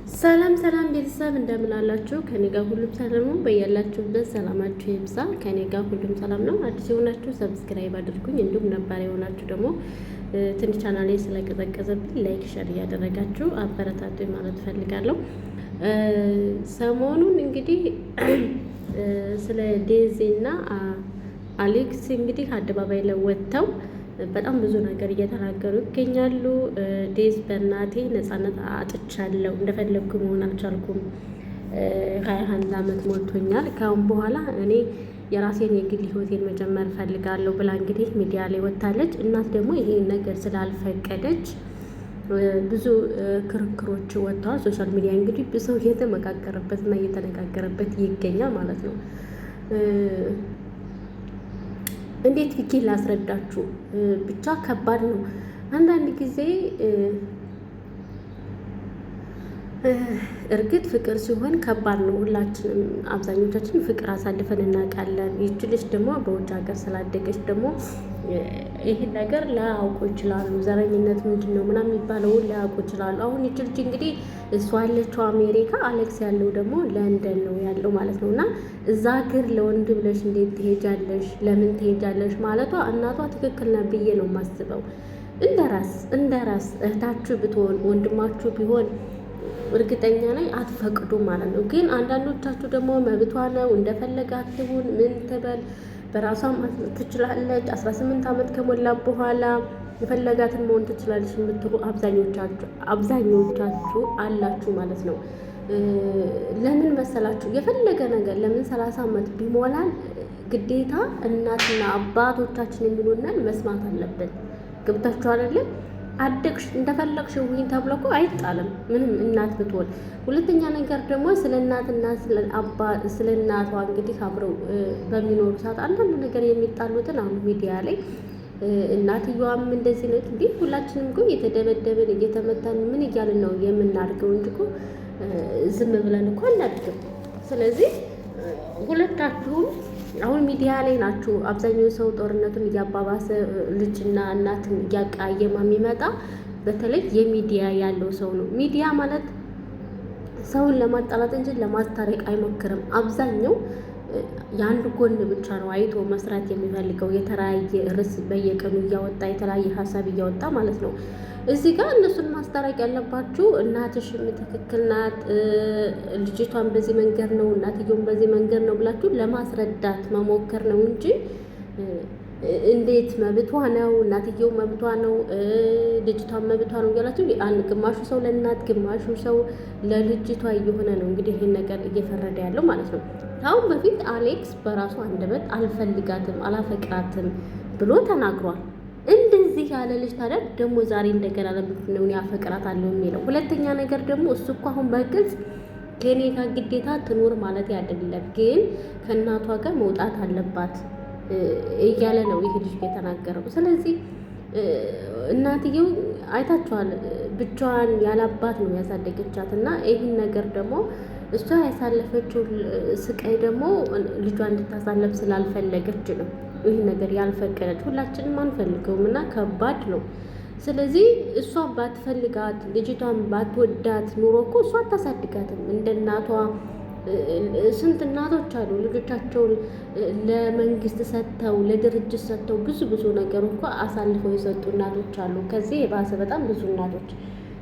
ሰላም ቤተሰብ እንደምን አላችሁ? ከኔ ጋር ሁሉም ሰላም ነው። በያላችሁበት ሰላማችሁ ይብዛ። ከኔ ጋር ሁሉም ሰላም ነው። አዲስ የሆናችሁ ሰብስክራይብ አድርጉኝ፣ እንዲሁም ነባር የሆናችሁ ደግሞ ትንሽ ቻናሌ ስለቀዘቀዘብኝ ላይክ፣ ሸር እያደረጋችሁ አበረታቱኝ ማለት ፈልጋለሁ። ሰሞኑን እንግዲህ ስለ ዴዚ እና አሌክስ እንግዲህ አደባባይ ላይ ወጥተው በጣም ብዙ ነገር እየተናገሩ ይገኛሉ። ዴዝ በእናቴ ነፃነት አጥቻለሁ፣ እንደፈለግኩ መሆን አልቻልኩም፣ 21 ዓመት ሞልቶኛል፣ ካሁን በኋላ እኔ የራሴን የግል ህይወቴን መጀመር ፈልጋለሁ ብላ እንግዲህ ሚዲያ ላይ ወጥታለች። እናት ደግሞ ይሄን ነገር ስላልፈቀደች ብዙ ክርክሮች ወጥተዋል። ሶሻል ሚዲያ እንግዲህ ብዙ እየተመካከረበትና እየተነጋገረበት ይገኛል ማለት ነው። እንዴት ብዬ ላስረዳችሁ? ብቻ ከባድ ነው። አንዳንድ ጊዜ እርግጥ ፍቅር ሲሆን ከባድ ነው። ሁላችንም አብዛኞቻችን ፍቅር አሳልፈን እናውቃለን። ይች ልጅ ደግሞ በውጭ ሀገር ስላደገች ደግሞ ይህን ነገር ላያውቁ ይችላሉ። ዘረኝነት ምንድን ነው ምናምን የሚባለውን ላያውቁ ይችላሉ። አሁን ይች ልጅ እንግዲህ እሷ ያለችው አሜሪካ፣ አሌክስ ያለው ደግሞ ለንደን ነው ያለው ማለት ነው። እና እዛ ሀገር ለወንድ ብለሽ እንዴት ትሄጃለሽ? ለምን ትሄጃለሽ ማለቷ እናቷ ትክክል ነው ብዬ ነው የማስበው። እንደ ራስ እህታችሁ ብትሆን ወንድማችሁ ቢሆን እርግጠኛ ላይ አትፈቅዱ ማለት ነው። ግን አንዳንዶቻችሁ ደግሞ መብቷ ነው እንደፈለጋት ትሁን ምን ትበል በራሷ ትችላለች፣ 18 ዓመት ከሞላ በኋላ የፈለጋትን መሆን ትችላለች የምትሉ አብዛኞቻችሁ አላችሁ ማለት ነው። ለምን መሰላችሁ? የፈለገ ነገር ለምን 30 ዓመት ቢሞላን ግዴታ እናትና አባቶቻችን የሚሉንን መስማት አለብን። ገብታችሁ አይደለም? አደግሽ እንደፈለግሽ ውኝ ተብሎ እኮ አይጣልም ምንም እናት ብትሆን። ሁለተኛ ነገር ደግሞ ስለ እናትና ስለ እናቷ እንግዲህ አብረው በሚኖሩ ሰዓት አንዳንድ ነገር የሚጣሉትን አሁን ሚዲያ ላይ እናትየዋም እንደዚህ ነች እንዴ? ሁላችንም እኮ እየተደበደብን እየተመታን ምን እያልን ነው የምናድገው እንጂ እኮ ዝም ብለን እኮ አናድግም። ስለዚህ ሁለታችሁም አሁን ሚዲያ ላይ ናችሁ። አብዛኛው ሰው ጦርነቱን እያባባሰ ልጅና እናትን እያቃየማ የሚመጣ በተለይ የሚዲያ ያለው ሰው ነው። ሚዲያ ማለት ሰውን ለማጣላት እንጂ ለማስታረቅ አይሞክርም። አብዛኛው የአንድ ጎን ብቻ ነው አይቶ መስራት የሚፈልገው። የተለያየ ርዕስ በየቀኑ እያወጣ የተለያየ ሀሳብ እያወጣ ማለት ነው። እዚህ ጋር እነሱን ማስታረቅ ያለባችሁ እናትሽም ትክክል ናት፣ ልጅቷን በዚህ መንገድ ነው፣ እናትየውን በዚህ መንገድ ነው ብላችሁ ለማስረዳት መሞከር ነው እንጂ እንዴት መብቷ ነው፣ እናትየው መብቷ ነው፣ ልጅቷን መብቷ ነው እያላችሁ ግማሹ ሰው ለእናት ግማሹ ሰው ለልጅቷ እየሆነ ነው እንግዲህ ይህን ነገር እየፈረደ ያለው ማለት ነው። አሁን በፊት አሌክስ በራሱ አንደበት አልፈልጋትም አላፈቅራትም ብሎ ተናግሯል። እንደዚህ ያለ ልጅ ታዲያ ደግሞ ዛሬ እንደገና ለምንድን ነው ያፈቅራታለሁ የሚለው? ሁለተኛ ነገር ደግሞ እሱ እኮ አሁን በግልጽ ከኔ ጋር ግዴታ ትኖር ማለት አይደለም፣ ግን ከእናቷ ጋር መውጣት አለባት እያለ ነው ይሄ ልጅ የተናገረው። ስለዚህ እናትየው አይታችኋል፣ ብቻዋን ያላባት ነው ያሳደገቻት እና ይህን ነገር ደግሞ እሷ ያሳለፈችው ስቃይ ደግሞ ልጇ እንድታሳለፍ ስላልፈለገች ነው ይህ ነገር ያልፈቀደች። ሁላችንም አንፈልገውም እና ከባድ ነው። ስለዚህ እሷ ባትፈልጋት ልጅቷን ባትወዳት ኑሮ እኮ እሷ አታሳድጋትም። እንደ እናቷ ስንት እናቶች አሉ ልጆቻቸውን ለመንግስት ሰጥተው ለድርጅት ሰጥተው ብዙ ነገር እኮ አሳልፈው የሰጡ እናቶች አሉ። ከዚህ የባሰ በጣም ብዙ እናቶች።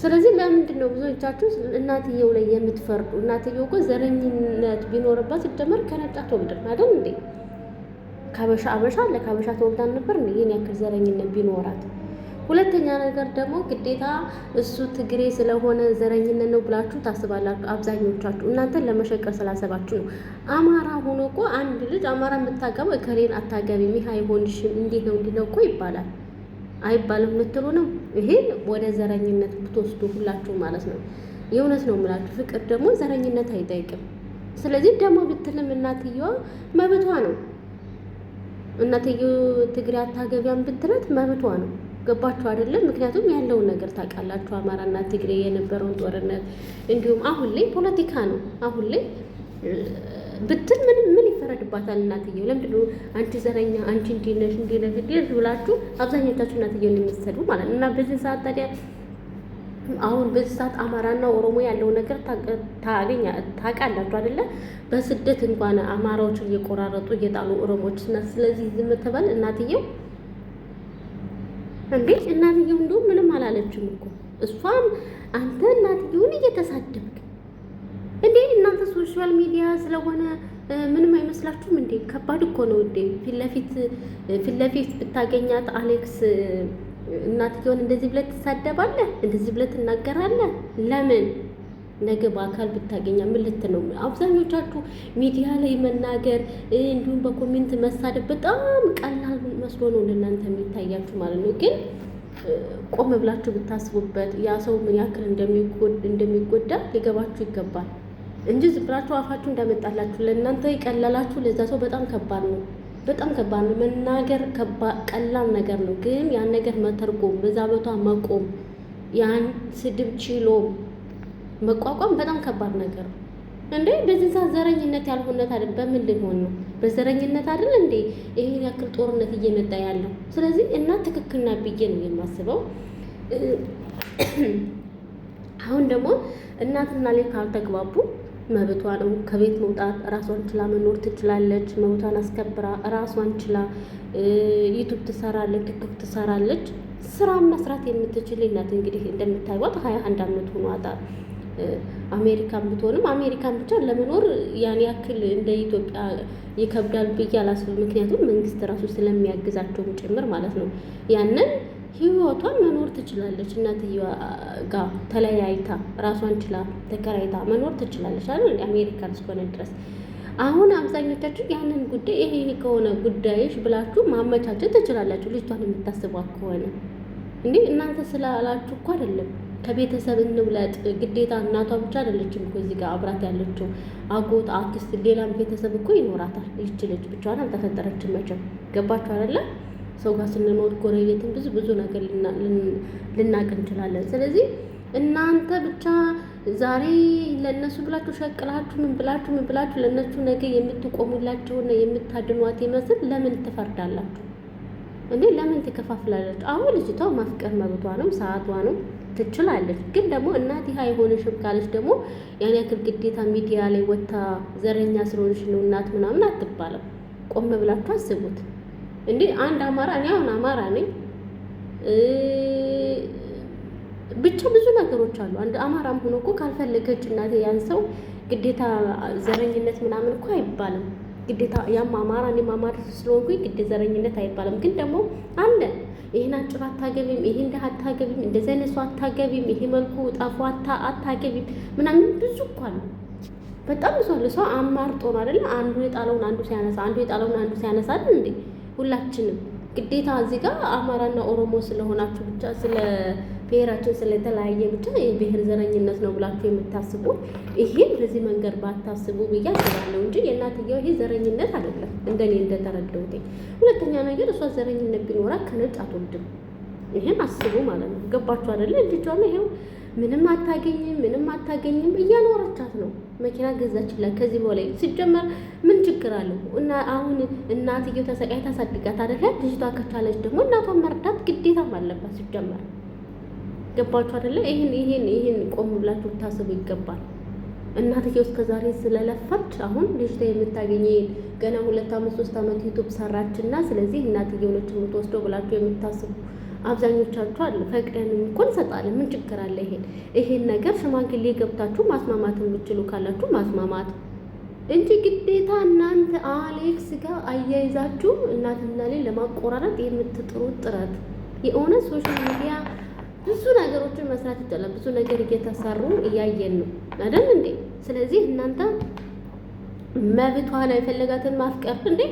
ስለዚህ ለምንድን ነው ብዙዎቻችሁ እናትየው ላይ የምትፈርዱ? እናትየው እኮ ዘረኝነት ቢኖርባት ሲጀመር ከነጫ ትወልድ አይደል እንዴ? ካበሻ አለ ካበሻ ተወልዳን ነበር እንዴ? ይሄን ያክል ዘረኝነት ቢኖራት። ሁለተኛ ነገር ደግሞ ግዴታ እሱ ትግሬ ስለሆነ ዘረኝነት ነው ብላችሁ ታስባላችሁ አብዛኞቻችሁ። እናንተን ለመሸቀር ስላሰባችሁ ነው። አማራ ሆኖ እኮ አንድ ልጅ አማራ የምታገባው እከሌን አታገቢም፣ ይሄ አይሆንሽም፣ እንዲህ ነው እኮ ይባላል። አይባልም የምትሉ ነው። ይሄን ወደ ዘረኝነት ብትወስዱ ሁላችሁ ማለት ነው። የእውነት ነው የምላችሁ። ፍቅር ደግሞ ዘረኝነት አይጠይቅም። ስለዚህ ደግሞ ብትልም እናትየዋ መብቷ ነው። እናትየው ትግሬ አታገቢያም ብትለት መብቷ ነው። ገባችሁ አይደለም? ምክንያቱም ያለውን ነገር ታውቃላችሁ። አማራና ትግሬ የነበረውን ጦርነት እንዲሁም አሁን ላይ ፖለቲካ ነው። አሁን ላይ ብትል ምን ይፈረድባታል? እናትየው ለምንድን ነው አንቺ ዘረኛ፣ አንቺ እንዲህ ነሽ ብላችሁ አብዛኞቻችሁ እናትየውን የምትሰዱ ማለት ነው። እና በዚህ ሰዓት ታዲያ አሁን በዚህ ሰዓት አማራና ኦሮሞ ያለው ነገር ታውቃላችሁ አይደለ? በስደት እንኳን አማራዎችን እየቆራረጡ እየጣሉ ኦሮሞዎች። ስለዚህ ዝም ትበል እናትየው እንዴ? እናትየው እንደውም ምንም አላለችም እኮ እሷም። አንተ እናትየውን እየተሳደብክ እንዴ? እናንተ ሶሻል ሚዲያ ስለሆነ ምንም አይመስላችሁም እንዴ? ከባድ እኮ ነው እንዴ! ፊት ለፊት ብታገኛት አሌክስ እናትየውን እንደዚህ ብለህ ትሳደባለህ? እንደዚህ ብለህ ትናገራለህ? ለምን? ነገ በአካል ብታገኛ ምን ልትነው? አብዛኞቻችሁ ሚዲያ ላይ መናገር እንዲሁም በኮሜንት መሳደብ በጣም ቀላል መስሎ ነው ለእናንተ የሚታያችሁ ማለት ነው። ግን ቆም ብላችሁ ብታስቡበት ያ ሰው ምን ያክል እንደሚጎዳ ሊገባችሁ ይገባል እንጂ ዝም ብላችሁ አፋችሁ እንዳመጣላችሁ ለእናንተ ይቀለላችሁ፣ ለዛ ሰው በጣም ከባድ ነው። በጣም ከባድ ነው። መናገር ቀላል ነገር ነው፣ ግን ያን ነገር መተርጎም፣ በዛ ቦታ መቆም፣ ያን ስድብ ችሎ መቋቋም በጣም ከባድ ነገር ነው። እንዴ በዚህ ሰዓት ዘረኝነት ያልሆነት አይደል? በምን ልንሆን ነው? በዘረኝነት አይደል እንዴ ይሄን ያክል ጦርነት እየመጣ ያለው? ስለዚህ እናት ትክክል ናት ብዬ ነው የማስበው። አሁን ደግሞ እናትና ልጅ ካልተግባቡ መብቷ ነው። ከቤት መውጣት ራሷን ችላ መኖር ትችላለች። መብቷን አስከብራ ራሷን ችላ ዩቱብ ትሰራለች፣ ቲክቶክ ትሰራለች። ስራ መስራት የምትችል እናት እንግዲህ እንደምታዩት 21 ዓመት ሆኗታል። አሜሪካን ብትሆንም አሜሪካን ብቻ ለመኖር ያን ያክል እንደ ኢትዮጵያ ይከብዳል ብዬ አላስብም። ምክንያቱም መንግስት ራሱ ስለሚያግዛቸውም ጭምር ማለት ነው። ያንን ህይወቷን መኖር ትችላለች። እናትየዋ ጋር ተለያይታ ራሷን ችላ ተከራይታ መኖር ትችላለች አይደል? አሜሪካን እስከሆነ ድረስ አሁን አብዛኞቻችሁ ያንን ጉዳይ ይሄ ከሆነ ጉዳይሽ ብላችሁ ማመቻቸት ትችላላችሁ። ልጅቷን የምታስቧት ከሆነ እንዴ እናንተ ስላላችሁ እኮ አይደለም። ከቤተሰብ እንብለጥ ግዴታ እናቷ ብቻ አይደለችም እኮ እዚህ ጋር አብራት ያለችው አጎት፣ አክስት፣ ሌላም ቤተሰብ እኮ ይኖራታል። ይህች ልጅ ብቻዋን አልተፈጠረችም መቼም። ገባችሁ አይደለ? ሰው ጋር ስንኖር ጎረቤትን ብዙ ነገር ልናቅ እንችላለን። ስለዚህ እናንተ ብቻ ዛሬ ለእነሱ ብላችሁ ሸቅላችሁ ምን ብላችሁ ለእነሱ ነገ የምትቆሙላቸውና የምታድኗት ይመስል ለምን ትፈርዳላችሁ እንዴ? ለምን ትከፋፍላላችሁ? አሁን ልጅቷ ማፍቀር መብቷ ነው፣ ሰዓቷ ነው፣ ትችላለች። ግን ደግሞ እናት ይህ አይሆንሽም ካለች ደግሞ ያን ያክል ግዴታ ሚዲያ ላይ ወታ ዘረኛ ስለሆንሽ ነው እናት ምናምን አትባለም። ቆም ብላችሁ አስቡት እንዴ። አንድ አማራ እኔ አሁን አማራ ነኝ ብቻ ብዙ ነገሮች አሉ። አንድ አማራም ሆኖ እኮ ካልፈለገች እናቴ ያን ሰው ግዴታ ዘረኝነት ምናምን እኮ አይባልም። ግዴታ ያም አማራ እኔም አማራ ስለሆንኩኝ ግዴታ ዘረኝነት አይባልም። ግን ደግሞ አለ ይሄን አጭር አታገቢም፣ ይሄ እንደ አታገቢም፣ እንደዚህ አይነት ሰው አታገቢም፣ ይሄ መልኩ ጠፋ አታገቢም ምናምን ብዙ እኮ አሉ። በጣም ብዙ አለ። ሰው አማርጦ ነው አይደለ? አንዱ የጣለውን አንዱ ሲያነሳ፣ አንዱ የጣለውን አንዱ ሲያነሳ አይደል እንዴ? ሁላችንም ግዴታ እዚህ ጋር አማራና ኦሮሞ ስለሆናችሁ ብቻ ስለ ብሔራችን ስለተለያየ ብቻ የብሔር ዘረኝነት ነው ብላችሁ የምታስቡ ይሄን በዚህ መንገድ ባታስቡ ብዬ አስባለሁ እንጂ የእናትየው ይሄ ዘረኝነት አይደለም እንደኔ እንደተረዳሁት። ሁለተኛ ነገር እሷ ዘረኝነት ቢኖራት ከነጭ አትወልድም። ይሄን አስቡ ማለት ነው። ገባችሁ አይደለ? ልጇን ይሄው ምንም አታገኝም እያኖረቻት ነው። መኪና ገዛችላት። ከዚህ በላይ ሲጀመር ምን ችግር አለው? እና አሁን እናትየው ተሰቃይ ታሳድጋት አይደለ? ልጅቷ ከቻለች ደግሞ እናቷን መርዳት ግዴታም አለባት ሲጀመር። ገባችሁ አይደለ? ይሄን ቆም ብላችሁ ታስቡ ይገባል። እናትየው እስከዛሬ ስለለፋች አሁን ልጅቷ የምታገኘ ገና 2 ዓመት 3 ዓመት ዩቱብ ሰራችና ስለዚህ እናትየው ነች የምትወስደው ብላችሁ የምታስቡ አብዛኞቻችሁ አለ። ፈቅደንም እኮ እንሰጣለን። ምን ችግር አለ? ይሄን ነገር ሽማግሌ ገብታችሁ ማስማማት የምትችሉ ካላችሁ ማስማማት እንጂ ግዴታ እናንተ አሌክስ ጋር አያይዛችሁ እናትና ላይ ለማቆራረጥ የምትጥሩት ጥረት የእውነት ሶሻል ሚዲያ ብዙ ነገሮችን መስራት ይቻላል። ብዙ ነገር እየተሰሩ እያየን ነው አይደል እንዴ? ስለዚህ እናንተ መብቷ ነው የፈለጋትን ማፍቀር እንዴ።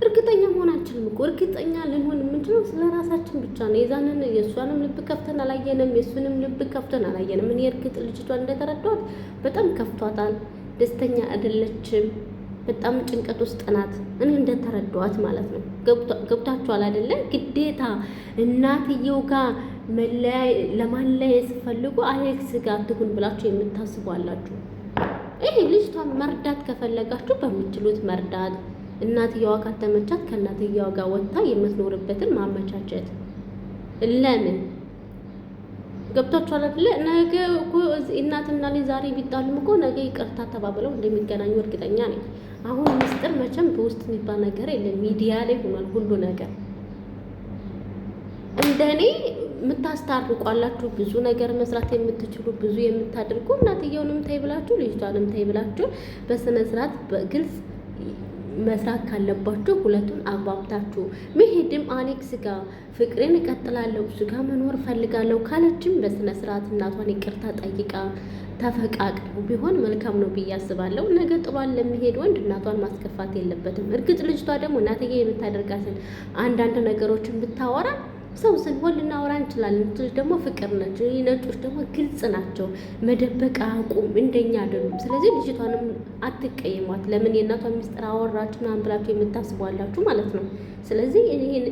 እርግጠኛ መሆን አንችልም እኮ። እርግጠኛ ልንሆን የምንችለው ስለ ራሳችን ብቻ ነው። የዛንን የእሷንም ልብ ከፍተን አላየንም፣ የእሱንም ልብ ከፍተን አላየንም። እኔ እርግጥ ልጅቷን እንደተረዳኋት በጣም ከፍቷታል፣ ደስተኛ አይደለችም፣ በጣም ጭንቀት ውስጥ ናት። እኔ እንደተረዳኋት ማለት ነው። ገብታችኋል አይደለ? ግዴታ እናትየው ጋር ለማለያየት ስትፈልጉ አሌክስ ጋር ትሁን ብላችሁ የምታስቡ አላችሁ። ይሄ ልጅቷን መርዳት ከፈለጋችሁ በምትችሉት መርዳት፣ እናትየዋ ካተመቻት ከእናትየዋ ጋር ወጥታ የምትኖርበትን ማመቻቸት። ለምን ገብቷችኋል አይደለ? ነገ እኮ እናትና ልጅ ዛሬ ቢጣሉም እኮ ነገ ይቅርታ ተባብለው እንደሚገናኙ እርግጠኛ ነኝ። አሁን ምስጢር መቼም በውስጥ የሚባል ነገር የለም። ሚዲያ ላይ ሆኗል ሁሉ ነገር። እንደኔ የምታስታርቁ አላችሁ፣ ብዙ ነገር መስራት የምትችሉ ብዙ የምታደርጉ። እናትየውንም ታይ ብላችሁ ልጅቷንም ታይ ብላችሁ በስነ ስርዓት በግልጽ መስራት ካለባችሁ ሁለቱን አግባብታችሁ መሄድም። አሌክስ ጋር ፍቅሬን እቀጥላለሁ እሱ ጋር መኖር ፈልጋለሁ ካለችም በስነ ስርዓት እናቷን ይቅርታ ጠይቃ ተፈቃቅረው ቢሆን መልካም ነው ብዬ አስባለሁ። ነገ ጥሏን ለሚሄድ ወንድ እናቷን ማስከፋት የለበትም። እርግጥ ልጅቷ ደግሞ እናትዬ የምታደርጋትን አንዳንድ ነገሮችን ብታወራ ሰው ስንሆን ልናወራ እንችላለን። ደግሞ ፍቅር ነች። ነጮች ደግሞ ግልጽ ናቸው፣ መደበቅ አያውቁም፣ እንደኛ አይደሉም። ስለዚህ ልጅቷንም አትቀይሟት። ለምን የእናቷ ሚስጥር አወራች ምናምን ብላችሁ የምታስቧላችሁ ማለት ነው። ስለዚህ ይሄን